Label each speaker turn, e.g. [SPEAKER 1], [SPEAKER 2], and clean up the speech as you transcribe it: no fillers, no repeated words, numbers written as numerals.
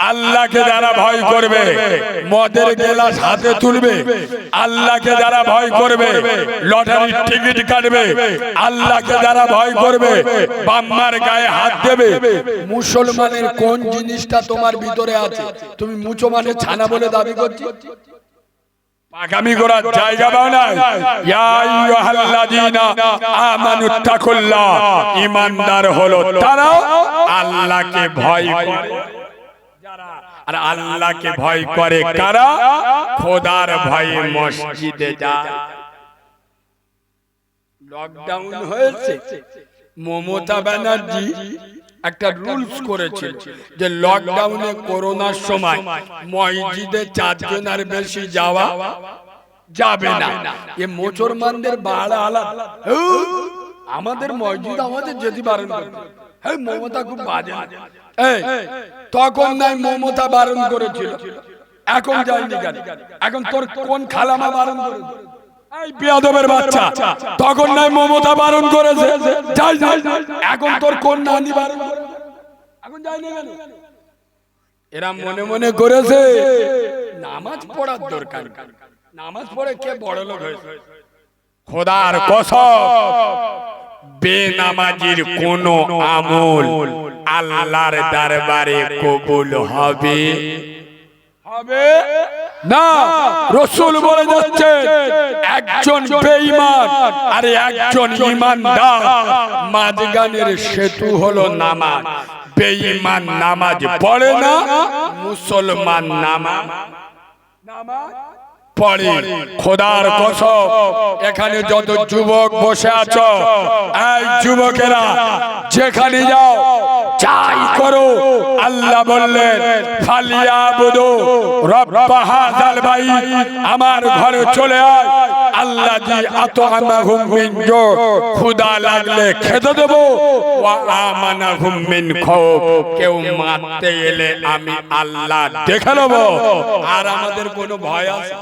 [SPEAKER 1] আল্লাহকে যারা ভয় করবে, মদের গ্লাস হাতে তুলবে, আল্লাহকে যারা ভয় করবে, লটারির টিকিট কাটবে, আল্লাহকে যারা ভয় করবে, বাম্মার গায়ে হাত দেবে। মুসলমানের কোন জিনিসটা তোমার ভিতরে আছে? তুমি মুসলমানের ছানা বলে দাবি করছো? পাগামি করার জায়গা পাও না। ইয়া আইয়ুহাল্লাযীনা আমানুত্তাকুল্লাহ, ঈমানদার হলো তারা আল্লাহকে ভয় করে। আর আল্লাহকে ভয় করে কারা? খোদার ভয়ে মসজিদে যায়। লকডাউন হয়েছে, মমতা ব্যানার্জি একটা রুলস করেছিল যে লকডাউনে করোনার সময় মসজিদে 4 জনের বেশি যাওয়া যাবে না। এ মুসলমানদের বাড়া আলাদা। আমাদের মসজিদ আমাদের যেতে বারণ করে। এই মমতা খুব বাজে। এই তখন নাই মমতা বারণ করেছিল, এখন যায়নি কেন? এখন তোর কোন খালামা বারণ করেছে? এই বিয়াদবের বাচ্চা, তখন নাই মমতা বারণ করেছে, যাই যাই। এখন তোর কোন নানি বারণ করেছে? এখন যাই না কেন? এরা মনে মনে করেছে নামাজ পড়ার দরকার। নামাজ পড়ে কে বড় লোক হয়েছে? খোদার কসম, বেনামাজির কোন আমল আল্লাহর দরবারে কবুল হবে হবে না। রাসূল বলে যাচ্ছে, একজন বেঈমান আর একজন ঈমানদার মাঝখানের সেতু হলো নামাজ। বেঈমান নামাজ পড়ে না, মুসলমান নামাজ পড়ে। খোদার কসম, এখানে যত যুবক বসে আছো, এই যুবকেরা যেখানে যাও যাই করো, আল্লাহ বললেন ফালিয়াবুদু রাব্ব হাযাল বাইত, আমার ঘরে চলে আয়। আল্লাহ জি আতআমাহুম মিন জু, ক্ষুধা লাগলে খেতে দেব, ওয়া আমানাহুম মিন খাউফ, কেউ মারতে এলে আমি আল্লাহ দেখে নেব। আর আমাদের কোনো ভয় আছে?